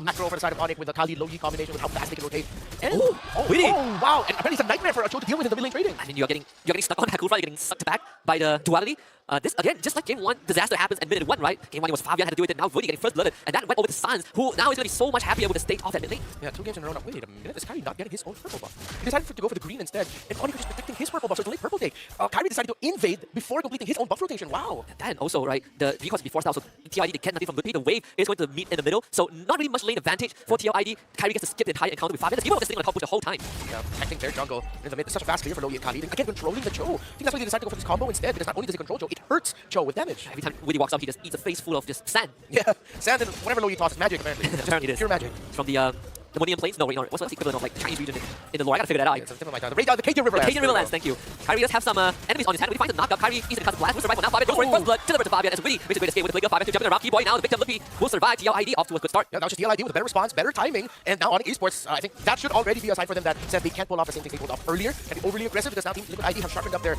a macro for the side of ONIC with the TLID low-E combination with how fast they can rotate. And really? Oh, wow. And apparently it's a nightmare for a Cho to deal with in the mid-lane trading. I mean, you're getting stuck on Hakufa, you're getting sucked back by the duality. This, again, just like Game 1, disaster happens at minute 1, right? Game 1 it was Fabian had to do it, and now Woody getting first blooded, and that went over to Sans, who now is going to be so much happier with the state off at mid lane. Yeah, 2 games in a row now. Wait a minute, is Kyrie not getting his own purple buff? He decided to go for the green instead, and ONIC was just protecting his purple buff, so it's a late purple take. Kyrie decided to invade before completing his own buff rotation. Wow. And then also, right, because before style, so TLID, they get nothing from Liquipedia. The wave is going to meet in the middle, so not really much lane advantage for TLID. Kyrie gets to skip the entire encounter with Fabian. Even though they're sitting on top push the whole time. Yeah, protecting their jungle in the mid. It's such a fast clear for Lowy and Khalid. Again, controlling the Cho. I think that's why they decided to go for this combo instead, because not only does it control Cho, it hurts Cho with damage. Every time Woody walks up, he just eats a face full of just sand. Yeah, sand and whatever Lowy tosses, magic apparently. Apparently it is. Pure magic. From the Monian Plains? No, wait, no. What's the equivalent of like Chinese region in the lore? I gotta figure that out. Yeah, the Cajun Riverlands. Cajun Riverlands, thank you. Kyrie does have some enemies on his hand. We find the knockout. Kyrie easily cuts blast. Will survive for now. Fabian goes for his first blood. Delivered to Fabian as Woody makes a great escape with the Blink of Fabian jumping around. Keyboy now. The victim Lippy will survive. TLID off to a good start. Yeah, now just TLID with a better response, better timing, and now ONIC Esports, I think that should already be a sign for them that said they can't pull off the same thing they pulled off earlier and be overly aggressive because now Team Liquipedia have sharpened up their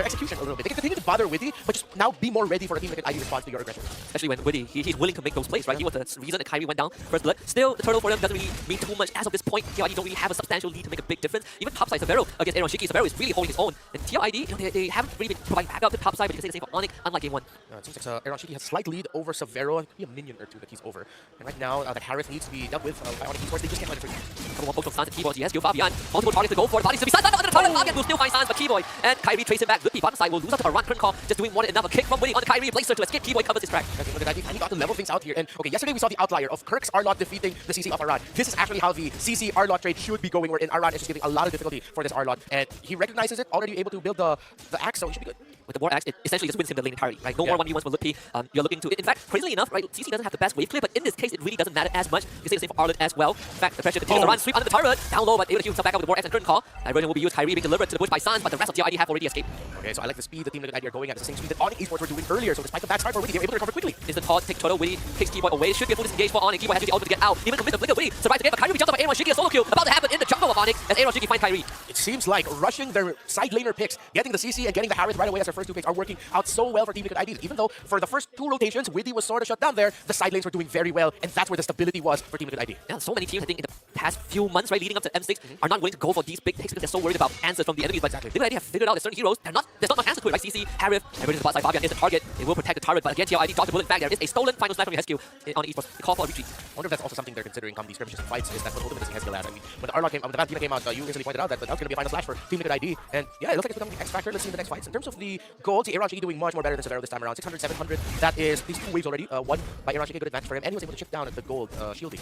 execution a little bit. They can continue to bother Witty, but just now be more ready for a Team Liquipedia response to your aggression. Especially when Woody, he's willing to make those plays, right? Yeah. He was the reason that Kyrie went down first blood. Still, the turtle for them doesn't really mean too much as of this point. TLID don't really have a substantial lead to make a big difference. Even topside Severo against Aaron Shiki, Severo is really holding his own. And TLID, you know, they haven't really been providing backup to topside, but you can say the same for ONIC, unlike Game 1. It seems like Aaron Shiki has a slight lead over Severo. It could be a minion or two that he's over. And right now, the Harris needs to be dealt with by ONIC Esports. They just can't let it free. Couple more post from Sans and Keyboy. Yes, kill Fabian. Multiple targets to go for. Bodies to be Sans under the target. Fabian will still find Sans, but Keyboy and Kyrie trace him back. Lippy bottom side will lose out to a run. Current call just doing more than enough. A kick from Woody on the Kyrie. Blazer to escape. Keyboy covers his track. I got to level things out here. And okay, yesterday we saw the outlier of Kirk's Arlot defeating the CC of Aran. This is actually how the CC Arlot trade should be going, wherein Aran is just giving a lot of difficulty for this Arlot. And he recognizes it, already able to build the axe, so he should be good. With the War Axe, it essentially just wins him the lane entirely, right? No more 1v1s for Lippy. You're looking to, in fact, crazily enough, right? CC doesn't have the best wave clear, but in this case, it really doesn't matter as much. You say the same for Arlot as well. In fact, the pressure continues to run, sweep under the turret, down low, but able to heal himself back up with the War Axe and current call. Diversion will be used. Kyrie being delivered to the bush by Sans, but the rest of TLID have already escaped. Okay, so I like the speed the Team Liquipedia are going at the same speed that ONIC Esports were doing earlier. So despite the bad start for Witty, they were able to recover quickly. Is the toss, take Toto, Witty takes Keyboy away. Should be a full disengage for ONIC. Keyboy has to be able to get out. Even commit the flicker, Witty survives the game, but Kyrie jumps up by Aaron Shiki, a solo kill about to happen in the jungle of ONIC as Aaron Shiki finds Kyrie. It seems like rushing their side laner picks, getting the CC and getting the Harris right away as their first 2 picks are working out so well for Team Liquipedia. Even though for the first 2 rotations, Witty was sort of shut down there, the side lanes were doing very well, and that's where the stability was for Team Liquipedia. Yeah, so many teams, I think, in the past few months, right, leading up to M6, are not willing to go for these big picks because they're so worried about answers from the enemies. But Liquipedia have figured out that certain heroes, there's not much answer to it, right? CC, Harith, everything to the bot side, Fabian is the target. It will protect the turret, but again, TLID dodged the bullet back. There is a stolen final smash from your HQ on Esports. They call for a retreat. I wonder if that's also something they're considering come these skirmishes and fights, is that what ultimate is Hezkill at. I mean, when the Arlot came, the Valentina came out, you instantly pointed out that that was going to be a final slash for Team Liquipedia. And yeah, it looks like it's becoming the X factor. Let's see in the next fights. In terms of the gold, Aaron Shiki doing much more better than Severo this time around. 600, 700. That is these 2 waves already. One by Aaron Shiki, good advantage for him, and he was able to chip down at the gold shielding.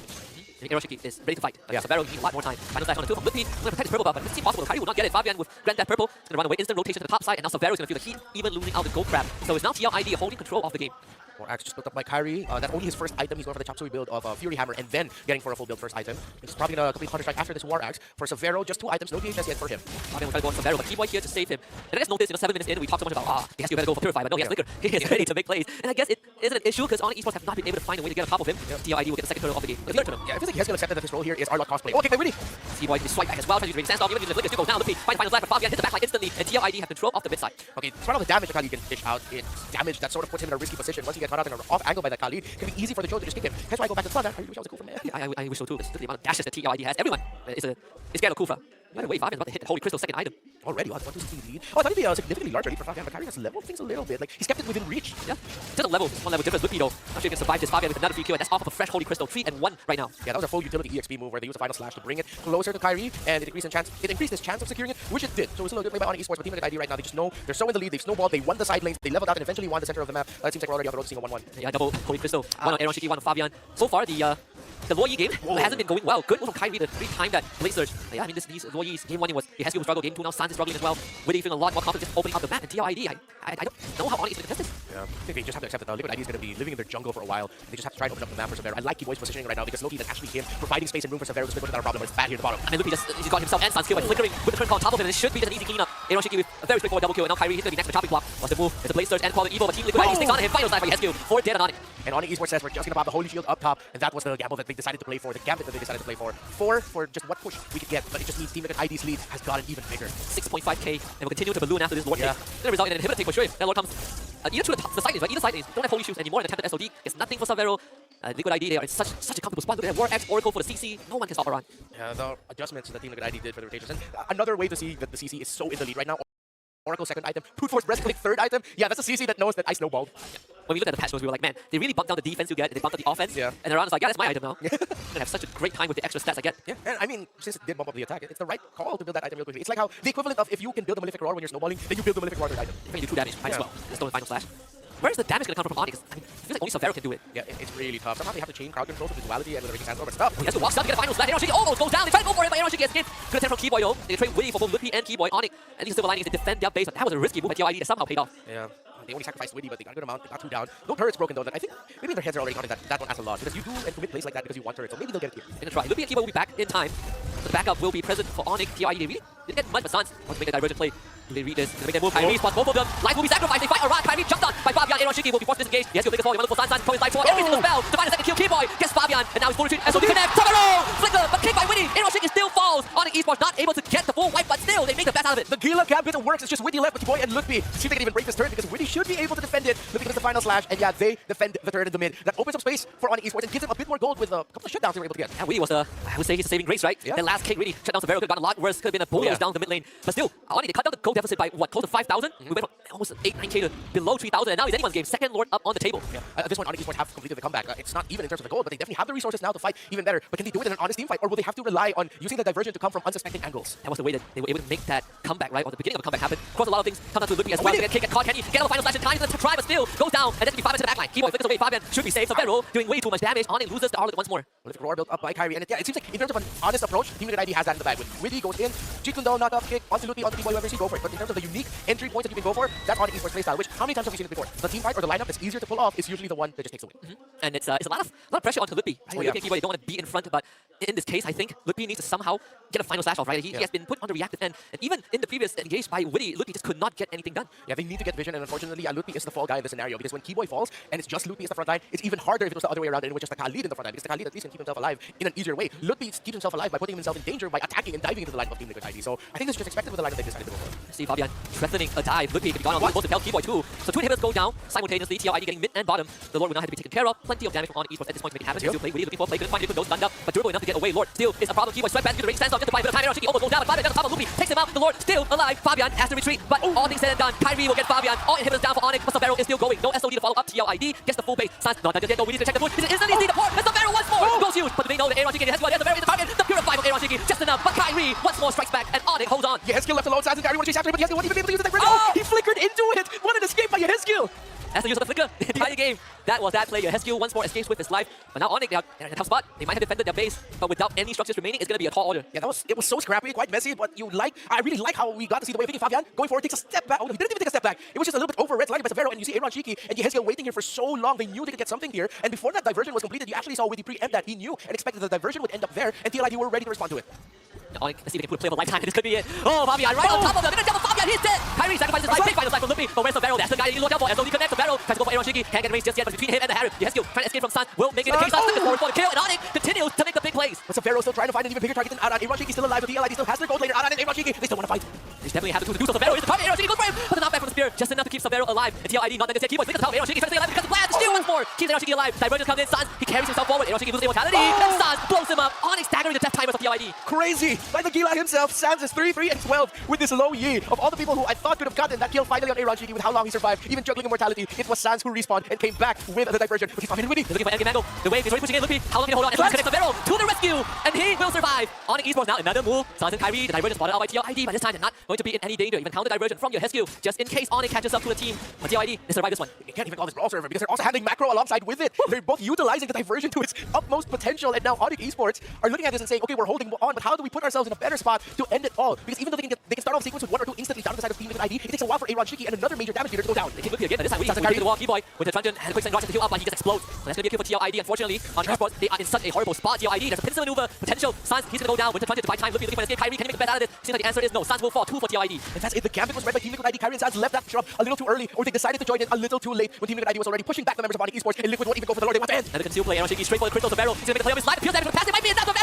Aaron Shiki is ready to fight. Yeah. Severo needs a lot more time. Final slash on the 2 from Lippy. Going to protect his purple buff, but it's impossible. Kyrie will not get it. Fabian with grant that purple. It's going to run away. Instant rotation to the top side, and now Severo is going to feel the heat, even losing out the gold crab. So it's now TLID holding control of the game. More axe just built up by Kyrie. That only his first item. He's going for the chop suey build of Fury Hammer and then getting for a full build first item. He's probably going to complete Counter Strike after this War Axe. For Severo, just 2 items, no DHS yet for him. Fabian will try to go on Severo, but Keyboy here to save him. And I guess notice, 7 minutes in, we talked so much about, he has to better go for Purify, but no, he has Flicker. He is ready to make plays. And I guess it isn't an issue because ONIC Esports have not been able to find a way to get on top of him. TLID will get the second turtle of the game. Yeah, it feels like Hezkill accepted that his role here is Arlot cosplay. Okay, Witty. Keyboy can swipe back as well, trying to use Sandstorm, even using the Flicker still goes down. Lippy finds final slash, but Fabian hits the backline instantly, and TLID have control of the mid side. Okay, despite all the damage that Khalid can dish out, it's damage that sort of puts him in a risky position. Once he gets caught out in an off angle by that Khalid, it can be easy for the Cho to just kick him. That's why I go back to the front. I really wish I was a Kufa man. I wish so too. It's the amount of dashes that TLID has. Everyone is scared of Kufa. By the way, Fabian's about to hit the Holy Crystal second item. Already, 1-2 lead. Oh, I thought it'd be a significantly larger lead for Fabian, but Kyrie has leveled things a little bit. Like, he's kept it within reach. Yeah, just a level, 1 level difference. Lippy though, not sure he can survive this. Fabian with another free kill, and that's off of a fresh Holy Crystal, 3-1 right now. Yeah, that was a full utility EXP move where they used a final slash to bring it closer to Kyrie, and it increased his chance of securing it, which it did. So it's still a good play by ONIC Esports, but Team Liquipedia right now, they just know they're so in the lead, they've snowballed, they won the side lanes, they leveled out and eventually won the center of the map. It seems like we're already on the road to seeing a 1-1. Yeah, double Holy Crystal. 1 on Aaron Shiki, 1 on Fabian. So far, the Loyi game hasn't been going well. Good move from Kyrie to 3-time that Blade Surge. Yeah, I mean, these Loyis, game 1 it was Hezkill struggle, game 2 now Sans is struggling as well. Witty feeling a lot more confident just opening up the map, and TLID, I don't know how ONIC is going to contest this. Yeah, I think they just have to accept that Liquipedia is going to be living in their jungle for a while. They just have to try to open up the map for Severo. I like Keyboy's positioning right now because Loki is actually him providing space and room for Severo to split without a problem, but it's bad here at the bottom. I mean, Lippy he's got himself and Sans kill by flickering with the turn call on top of him, and it should be just an easy cleanup. Aaron Shiki with a very straightforward double kill, and now Kyrie, he's going to be next to the chopping block. What's the move? It's a Blade Surge and Quality Evil, but Team Liquipedia sticks on him. Final slash by Hezkill, 4 dead on ONIC. And ONIC Esports says we're just going to pop the Holy Shield up top, and that was the gamble that they decided to play for, the gambit that they decided to play for. 4 for just what push we could get, but it just means Team Liquipedia ID's lead has gotten even bigger. 6.5k, and will continue to balloon after this Lord take. It's going to result in an inhibitor take for sure. That Lord comes either to the side lanes, right? Either side lanes don't have Holy Shoes anymore, and attempted SOD gets nothing for Severo. Liquid ID, they are in such a comfortable spot. Look at that War X Oracle for the CC. No one can stop Aran. Yeah, the adjustments that Team Liquid ID did for the rotations. And another way to see that the CC is so in the lead right now. Oracle second item, Brute Force Breastplate third item. Yeah, that's a CC that knows that I snowballed. When we looked at the patch notes, we were like, man, they really bumped down the defense you get, they bumped up the offense. Yeah. And Aran's like, yeah, that's my item now. I'm gonna have such a great time with the extra stats I get. Yeah, and I mean, since it did bump up the attack, it's the right call to build that item real quickly. It's like how the equivalent of if you can build a Malefic Roar when you're snowballing, then you build the Malefic Roar third item. If you do 2 damage, might as well. Let's go in Final Slash. Where's the damage gonna come from ONIC? I mean, it feels like only Savero can do it. Yeah, it's really tough. Somehow they have to chain crowd control to the duality and with the Raking Sandstorm and stuff. He has to walk up to get a Final Slash. Eronshiki almost goes down. They try to go for it, but Eronshiki escapes. Good attempt from Keyboy though. They trade Witty for both Lippy and Keyboy. ONIC, and these silver linings, they defend their base, but that was a risky move at TLID that somehow paid off. Yeah. They only sacrificed Witty, but they got a good amount. They got 2 down. No turrets broken though. I think maybe their heads are already counting that one as a loss because you do and commit plays like that because you want turrets. So maybe they'll get it here. They're gonna try. Lippy and Keyboy will be back in time. The backup will be present for ONIC. TLID, they really didn't get much, but Sans wants to make a divergent play. They read this, they make their move. Kyrie spots both of them. Life will be sacrificed. They fight around. Kyrie jumped on by Fabian. Eronshiki will be forced to disengage. He has to take a fall. He wants to full Sans. Probably life for every single spell. To find a second kill. Keyboy gets Fabian, and now he's full retreat. SOD connect. Savero! Flicker, but kicked by Witty. Eronshiki still falls. ONIC Esports not able to get the full wipe, but still, they make the best out of it. The Gila Gambit works. It's just Witty left with Keyboy and Lippy. See if they can even break this turn because Witty should be able to defend it. Lippy gets the final slash, and yeah, they defend the turret in the mid. That opens up space for ONIC Esports and gives them a bit more gold with a couple of shutdowns they were able to get. Yeah, Witty was I would say he's a saving grace, right? Yeah. That last kick really shut down Savero. Could have gotten a lot worse. Could have been a bulldoze down the mid lane. But still, ONIC, they cut down the gold deficit by what, close to 5,000? We went from almost 8-9k to below 3,000, and now it's anyone's game. Second Lord up on the table. Yeah. At this point, ONIC Esports have completed the comeback. It's not even in terms of the gold, but they definitely have the resources now to fight even better. But can they do it in an honest team fight, or will they have to rely on using the diversion to come from unsuspecting angles? That was the way that they were able to make that comeback, right? Or the beginning of the comeback happen. Of course, a lot of things come down to Lippy as well. They get kicked, get caught. Can he get on the final slash in time? Let's try, but still goes down. And then to be Fabian to the backline. Keyboy flickers away. Fabian should be safe. Savero doing way too much damage. ONIC loses the Arlet once more. Malefic Roar built up by Kyrie, and it seems like in terms of an honest approach, Team Liquid ID has that in the bag. When Witty goes in, Jeet Kune Do, knock off kick, onto Lippy, onto Keyboy, whoever you see, go for it. But in terms of the unique entry points that you can go for, that's ONIC Esports playstyle, which how many times have we seen it before? The team fight or the lineup that's easier to pull off is usually the one that just takes away. And it's a lot of pressure onto Lippy. Oh, yeah. Lippy and Keyboy, they don't want to be in front, but in this case, I think Lippy needs to somehow get a final slash off, right? He has been put on the reactive end, and even in the previous engage by Witty, Lippy just could not get anything done. Yeah, they need to get vision, and unfortunately, Lippy is the fall guy in this scenario because when Keyboy falls and it's just Lippy as the front line, it's even harder if it was the other way around and it was just the TLID in the front line because the TLID at least can keep himself alive in an easier way. Lippy keeps himself alive by putting himself in danger by attacking and diving into the line of Team Liquid ID. So I think this is just expected with the lineup they decided to go for. See Fabian threatening a dive. Lippy can be gone on most to tell Keyboy too. So 2 inhibitors go down simultaneously. TLID getting mid and bottom. The Lord will not have to be taken care of. Plenty of damage from ONIC Esports at this point to make it happen. Still play Witty looking for play. Couldn't find it. Goes stunned up, but durable enough to get away. Lord still is a problem. Keyboy sweat back into the range. Stands up just to buy a bit of time. Eronshiki almost goes down, but Fabian does on top of Lippy. Takes him out. The Lord still alive. Fabian has to retreat, but all things said and done, Kyrie will get Fabian. All inhibitors down for ONIC, but Savero is still going. No SOD to follow up. TLID gets the full base. Sans not done yet. No, we need to check the foot. This is instantly see the port. And Savero once more goes huge, but they know that Eronshiki has one. There's Savero in the target. The purify from Eronshiki just enough, but Kyrie once more strikes back, and ONIC holds on. Yehezkiel left alone. Sans and Kyrie want to chase after him, but Yehezkiel won't even be able to use the diversion. Oh! He flickered into it. What an escape by Yehezkiel. That's the use of the flicker the entire game. That was that play. Yehezkiel once more escapes with his life. But now ONIC, they're in a tough spot. They might have defended their base, but without any structures remaining, it's going to be a tall order. Yeah, it was so scrappy, quite messy, but I really like how we got to see the way of thinking. Fabian going forward, takes a step back. Oh, no, he didn't even take a step back. It was just a little bit over red lighted by Savero, and you see Eronshiki and Yehezkiel waiting here for so long. They knew they could get something here, and before that diversion was completed, you actually saw Witty preempt that. He knew and expected the diversion would end up there, and TLID were ready to respond to it. ONIC, let's see if they can put a play of a lifetime. This could be it. Oh, Fabian right on top of them. They're going to double Fabian. He's dead. Kyrie sacrifices his life. Big final side from Lippy. But where's Savero? That's the guy you look out for. SOD connects Savero. Tries to go for Eronshiki. Can't get range just yet, but between him and the Harem, Yehezkiel trying to escape from Sans. Will make it the case. Sans steps forward for the kill, and ONIC continues to make the big plays. But Savero still trying to find an even bigger target than Aran. Eronshiki still alive, but TLID still has their gold later. Aran and Eronshiki, they still want to fight. They definitely have to do so. Savero is the target. Eronshiki goes for him, but the knockback from the spear just enough to keep Savero alive. And TLID not necessarily. Keyboy flickers out. Eronshiki tries to stay alive because of Blast. Steal once more. Keeps Eronshiki alive. Divergence comes in. Sans, he carries himself forward. Eronshiki loses immortality. And Sans blows him up. ONIC staggering the death timers of TLID. Crazy! Like the Gila himself, Sans is 3-3 and 12 with this low Yi. Of all the people who I thought could have gotten that kill finally on Eronshiki with how long he survived, even juggling immortality, it was Sans who respawned and came back with the diversion. But he's not Witty. They're looking for endgame angle. The wave is already pushing in Lippy. How long can he hold on? And connects Savero to the rescue, and he will survive. ONIC Esports now another move. Sans and Kyrie, the diversion spotted out by TLID, but this time they're not going to be in any danger. Even counter diversion from your Yehezkiel, just in case ONIC catches up to the team. But TLID, they survive this one. You can't even call this brawl server because they're also handling macro alongside with it. They're both utilizing the diversion to its utmost potential, and now ONIC Esports are looking at this and saying, okay, we're holding on, but how do we put ourselves in a better spot to end it all? Because even though they can start off sequence with 1 or 2 instantly down to the side of Team Liquid ID, it takes a while for Eronshiki and another major damage leader to go down. They keep Lippy again, but this time we to the wall. Keyboy with the truncheon and a quick send rush to heal up, but he just explodes. So that's gonna be a kill for TLID. Unfortunately, on Esports, they are in such a horrible spot. TLID, there's a pincer maneuver potential. Sans, he's gonna go down with the truncheon to buy time. Lippy looking for an escape. Kyrie, can he make the best out of this? Seems like the answer is no. Sans will fall 2 for TLID. And that's it. The gambit was read by Team Liquid ID. Kyrie and Sans left that shop a little too early, or they decided to join in a little too late when Team Liquid ID was already pushing back the members of ONIC Esports, and Liquid won't even go for the Lord. They want to end. Another conceal play. Eronshiki straight for the crystal. Savero, he's gonna make a play of his life. Feels damage from the pass. It might be enough.